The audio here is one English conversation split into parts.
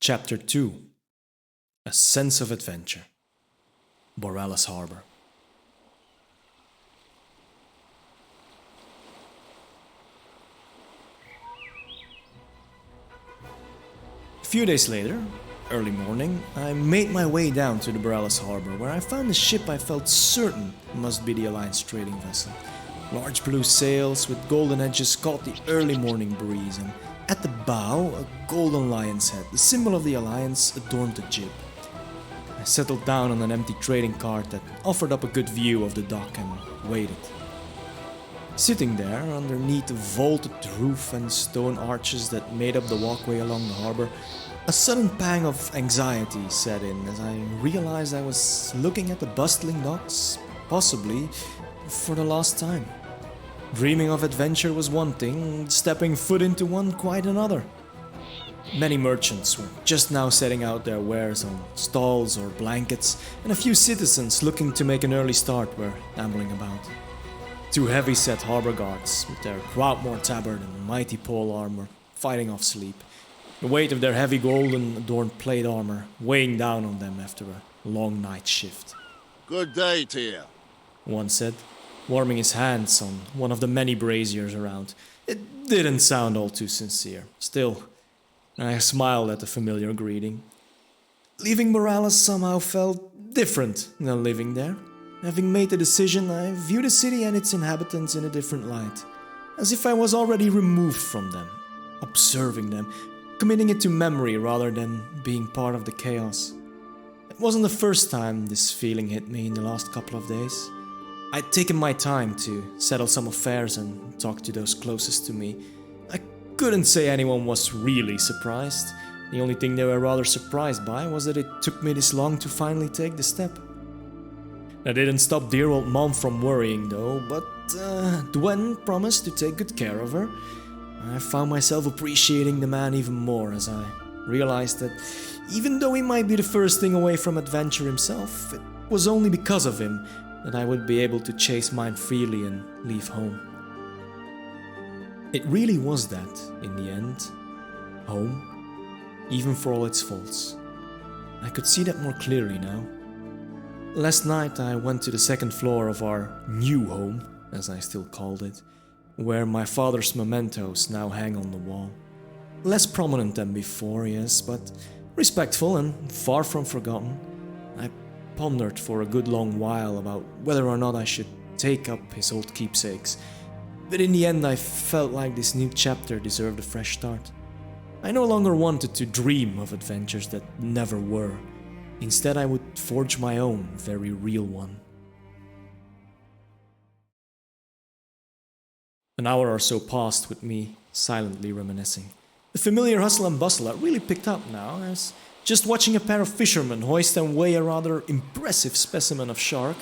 Chapter 2. A Sense of Adventure. Borealis Harbor. A few days later, early morning, I made my way down to the Borealis Harbor, where I found a ship I felt certain must be the Alliance trading vessel. Large blue sails with golden edges caught the early morning breeze, and at the bow, a golden lion's head, the symbol of the Alliance, adorned the jib. I settled down on an empty trading cart that offered up a good view of the dock and waited. Sitting there, underneath the vaulted roof and stone arches that made up the walkway along the harbor, a sudden pang of anxiety set in as I realized I was looking at the bustling docks, possibly for the last time. Dreaming of adventure was one thing, stepping foot into one quite another. Many merchants were just now setting out their wares on stalls or blankets, and a few citizens looking to make an early start were ambling about. Two heavy-set harbor guards, with their Proudmoore tabard and mighty pole armor, fighting off sleep, the weight of their heavy golden-adorned plate armor weighing down on them after a long night shift. Good day to you, one said, warming his hands on one of the many braziers around. It didn't sound all too sincere. Still, I smiled at the familiar greeting. Leaving Borealis somehow felt different than living there. Having made the decision, I viewed the city and its inhabitants in a different light, as if I was already removed from them, observing them, committing it to memory rather than being part of the chaos. It wasn't the first time this feeling hit me in the last couple of days. I'd taken my time to settle some affairs and talk to those closest to me. I couldn't say anyone was really surprised. The only thing they were rather surprised by was that it took me this long to finally take the step. That didn't stop dear old mom from worrying though, but Dwen promised to take good care of her. I found myself appreciating the man even more as I realized that even though he might be the first thing away from adventure himself, it was only because of him that I would be able to chase mine freely and leave home. It really was that, in the end. Home, even for all its faults. I could see that more clearly now. Last night I went to the second floor of our new home, as I still called it, where my father's mementos now hang on the wall. Less prominent than before, yes, but respectful and far from forgotten. I pondered for a good long while about whether or not I should take up his old keepsakes, but in the end I felt like this new chapter deserved a fresh start. I no longer wanted to dream of adventures that never were. Instead, I would forge my own very real one. An hour or so passed with me silently reminiscing. The familiar hustle and bustle had really picked up now, as just watching a pair of fishermen hoist and weigh a rather impressive specimen of shark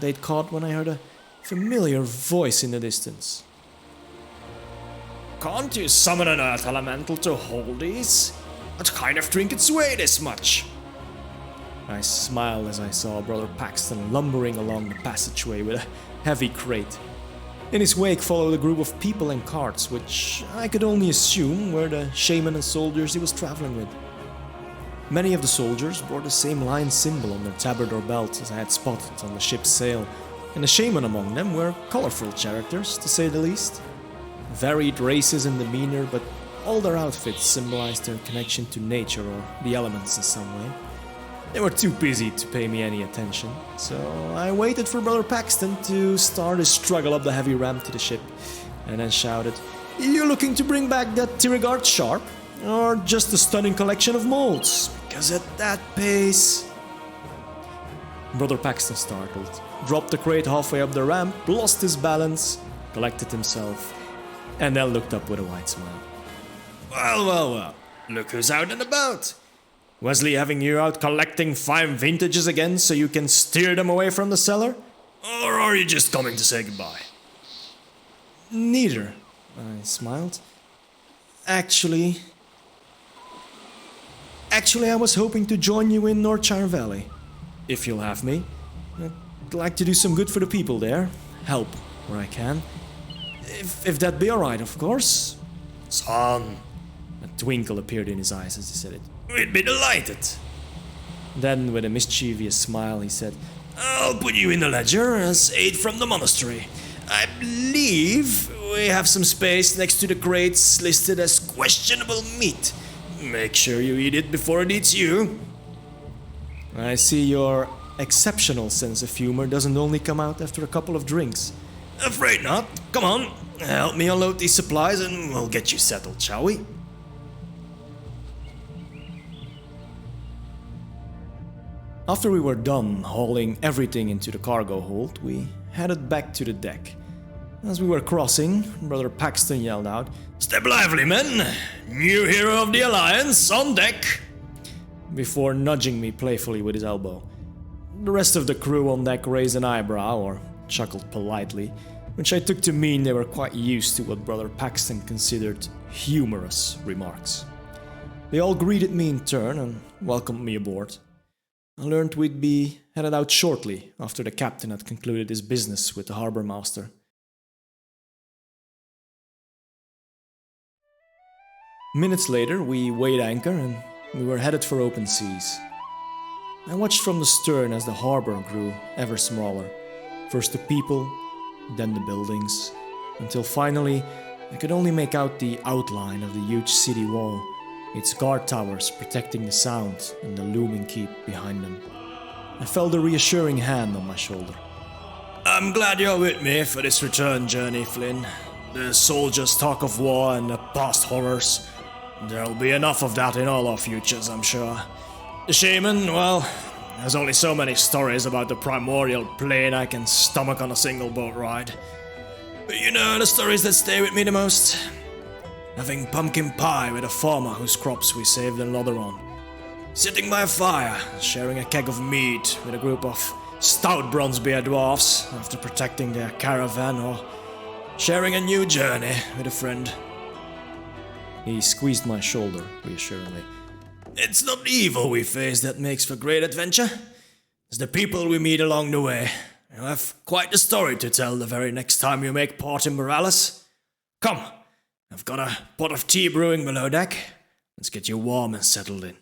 they'd caught when I heard a familiar voice in the distance. "Can't you summon an earth elemental to hold these? What kind of trinkets weigh this much?" I smiled as I saw Brother Paxton lumbering along the passageway with a heavy crate. In his wake followed a group of people and carts, which I could only assume were the shaman and soldiers he was traveling with. Many of the soldiers bore the same lion symbol on their tabard or belt as I had spotted on the ship's sail, and the shaman among them were colorful characters, to say the least. Varied races and demeanor, but all their outfits symbolized their connection to nature or the elements in some way. They were too busy to pay me any attention, so I waited for Brother Paxton to start his struggle up the heavy ramp to the ship, and then shouted, "You looking to bring back that Tirigard sharp? Or just a stunning collection of molds? Because at that pace..." Brother Paxton startled, dropped the crate halfway up the ramp, lost his balance, collected himself, and then looked up with a wide smile. Well, look who's out and about. Wesley having you out collecting fine vintages again so you can steer them away from the cellar? Or are you just coming to say goodbye? Neither, I smiled. Actually, I was hoping to join you in Northshire Valley. If you'll have me. I'd like to do some good for the people there. Help where I can. If that be alright, of course. Son. A twinkle appeared in his eyes as he said it. We'd be delighted. Then, with a mischievous smile, he said, I'll put you in the ledger as aid from the monastery. I believe we have some space next to the crates listed as questionable meat. Make sure you eat it before it eats you. I see your exceptional sense of humor doesn't only come out after a couple of drinks. Afraid not. Come on, help me unload these supplies and we'll get you settled, shall we? After we were done hauling everything into the cargo hold, we headed back to the deck. As we were crossing, Brother Paxton yelled out, Step lively, men! New hero of the Alliance, on deck! Before nudging me playfully with his elbow. The rest of the crew on deck raised an eyebrow, or chuckled politely, which I took to mean they were quite used to what Brother Paxton considered humorous remarks. They all greeted me in turn and welcomed me aboard. I learned we'd be headed out shortly after the captain had concluded his business with the harbor master. Minutes later, we weighed anchor and we were headed for open seas. I watched from the stern as the harbor grew ever smaller. First the people, then the buildings, until finally I could only make out the outline of the huge city wall, its guard towers protecting the sound and the looming keep behind them. I felt a reassuring hand on my shoulder. I'm glad you're with me for this return journey, Flynn. The soldiers talk of war and the past horrors. There'll be enough of that in all our futures, I'm sure. The shaman, well, there's only so many stories about the primordial plane I can stomach on a single boat ride. But you know the stories that stay with me the most? Having pumpkin pie with a farmer whose crops we saved another on. Sitting by a fire, sharing a keg of mead with a group of stout bronze-beard dwarfs after protecting their caravan, or sharing a new journey with a friend. He squeezed my shoulder reassuringly. It's not the evil we face that makes for great adventure. It's the people we meet along the way. You have quite the story to tell the very next time you make port in Morales. Come, I've got a pot of tea brewing below deck. Let's get you warm and settled in.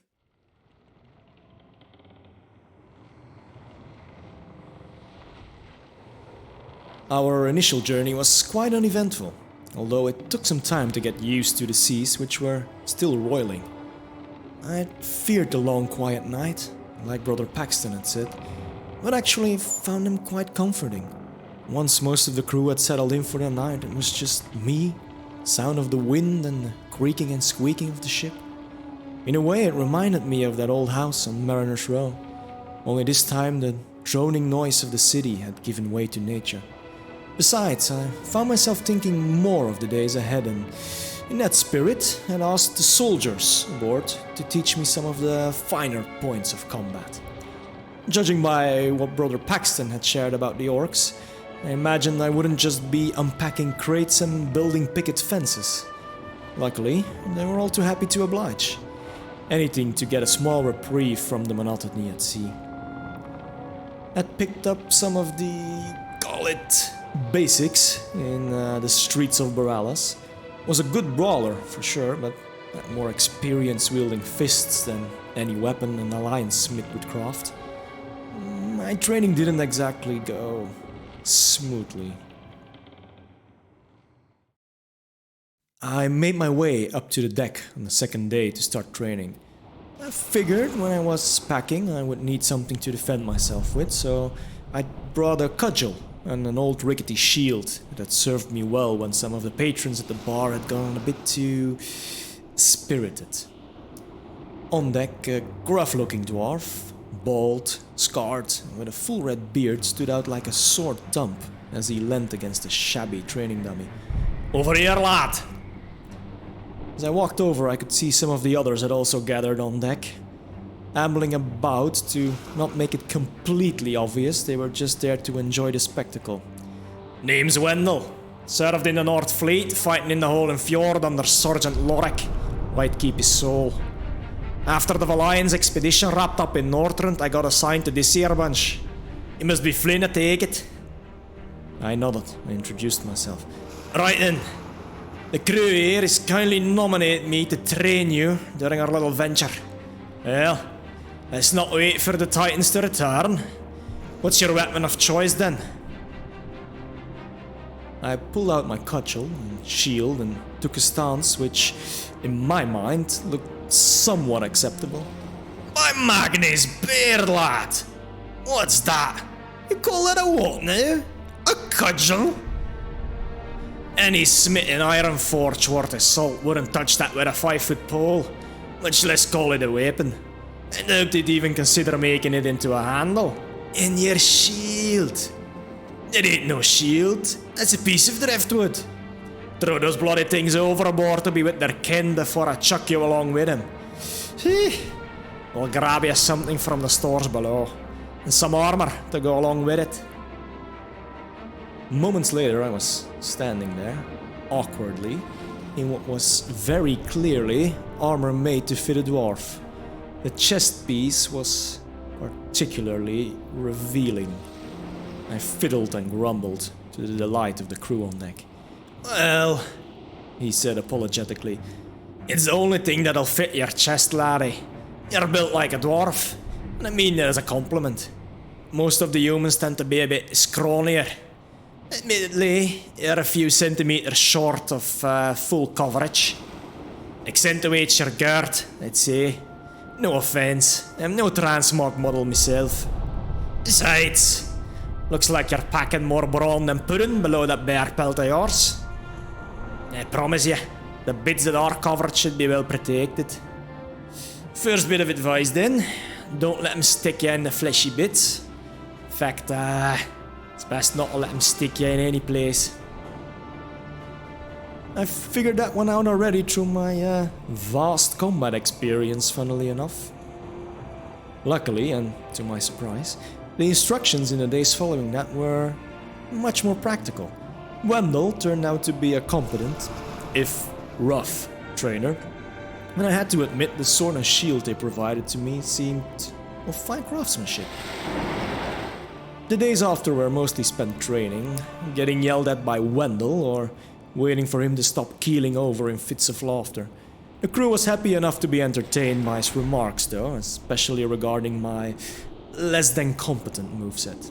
Our initial journey was quite uneventful, although it took some time to get used to the seas, which were still roiling. I feared the long quiet night, like Brother Paxton had said, but actually found them quite comforting. Once most of the crew had settled in for the night, it was just me, sound of the wind and the creaking and squeaking of the ship. In a way, it reminded me of that old house on Mariner's Row, only this time the droning noise of the city had given way to nature. Besides, I found myself thinking more of the days ahead, and in that spirit, had asked the soldiers aboard to teach me some of the finer points of combat. Judging by what Brother Paxton had shared about the orcs, I imagined I wouldn't just be unpacking crates and building picket fences. Luckily, they were all too happy to oblige. Anything to get a small reprieve from the monotony at sea. I'd picked up some of the, call it, basics in the streets of Morales. Was a good brawler, for sure, but had more experience wielding fists than any weapon an Alliance smith would craft. My training didn't exactly go smoothly. I made my way up to the deck on the second day to start training. I figured when I was packing I would need something to defend myself with, so I brought a cudgel and an old rickety shield that served me well when some of the patrons at the bar had gone a bit too spirited. On deck, a gruff-looking dwarf, bald, scarred, and with a full red beard, stood out like a sore thump as he leant against a shabby training dummy. Over here, lad! As I walked over, I could see some of the others had also gathered on deck. Ambling about to not make it completely obvious they were just there to enjoy the spectacle. Name's Wendell. Served in the North Fleet, fighting in the Holen Fjord under Sergeant Lorek. Might keep his soul. After the Alliance expedition wrapped up in Northrend, I got assigned to this here bunch. It must be Flynn, I take it. I nodded. I introduced myself. Right then. The crew here has kindly nominated me to train you during our little venture. Well, let's not wait for the Titans to return. What's your weapon of choice then? I pulled out my cudgel and shield and took a stance which, in my mind, looked somewhat acceptable. By Magnus Beard, lad! What's that? You call that a what now? A cudgel? Any smitten iron forge worth his salt wouldn't touch that with a 5-foot pole, much less call it a weapon. I doubt they'd even consider making it into a handle. In your shield. It ain't no shield, that's a piece of driftwood. Throw those bloody things overboard to be with their kin before I chuck you along with them. See? I'll grab you something from the stores below, and some armor to go along with it. Moments later, I was standing there, awkwardly, in what was very clearly armor made to fit a dwarf. The chest piece was particularly revealing. I fiddled and grumbled, to the delight of the crew on deck. Well, he said apologetically, it's the only thing that'll fit your chest, laddie. You're built like a dwarf, and I mean that as a compliment. Most of the humans tend to be a bit scrawnier. Admittedly, you're a few centimeters short of full coverage. Accentuates your girth, I'd say. No offense, I'm no transmog model myself. Besides, looks like you're packing more brawn than pudding below that bear pelt of yours. I promise you, the bits that are covered should be well protected. First bit of advice then, don't let them stick you in the fleshy bits. In fact, it's best not to let them stick you in any place. I figured that one out already through my vast combat experience, funnily enough. Luckily, and to my surprise, the instructions in the days following that were much more practical. Wendell turned out to be a competent, if rough, trainer, and I had to admit the sword and shield they provided to me seemed of fine craftsmanship. The days after were mostly spent training, getting yelled at by Wendell, or waiting for him to stop keeling over in fits of laughter. The crew was happy enough to be entertained by his remarks though, especially regarding my less than competent moveset.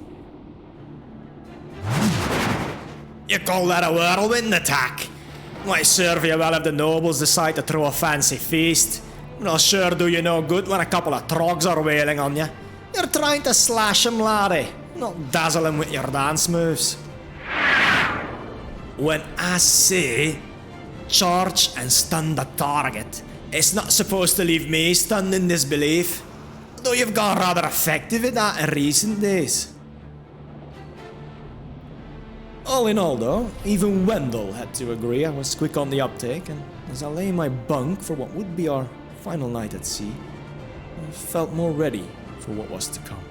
You call that a whirlwind attack? Might serve you well if the nobles decide to throw a fancy feast. It'll sure do you no good when a couple of trogs are wailing on you. You're trying to slash 'em, laddie, not dazzle 'em with your dance moves. When I say charge and stun the target, it's not supposed to leave me stunned in disbelief, though you've got rather effective at that in recent days. All in all though, even Wendell had to agree I was quick on the uptake, and as I lay in my bunk for what would be our final night at sea, I felt more ready for what was to come.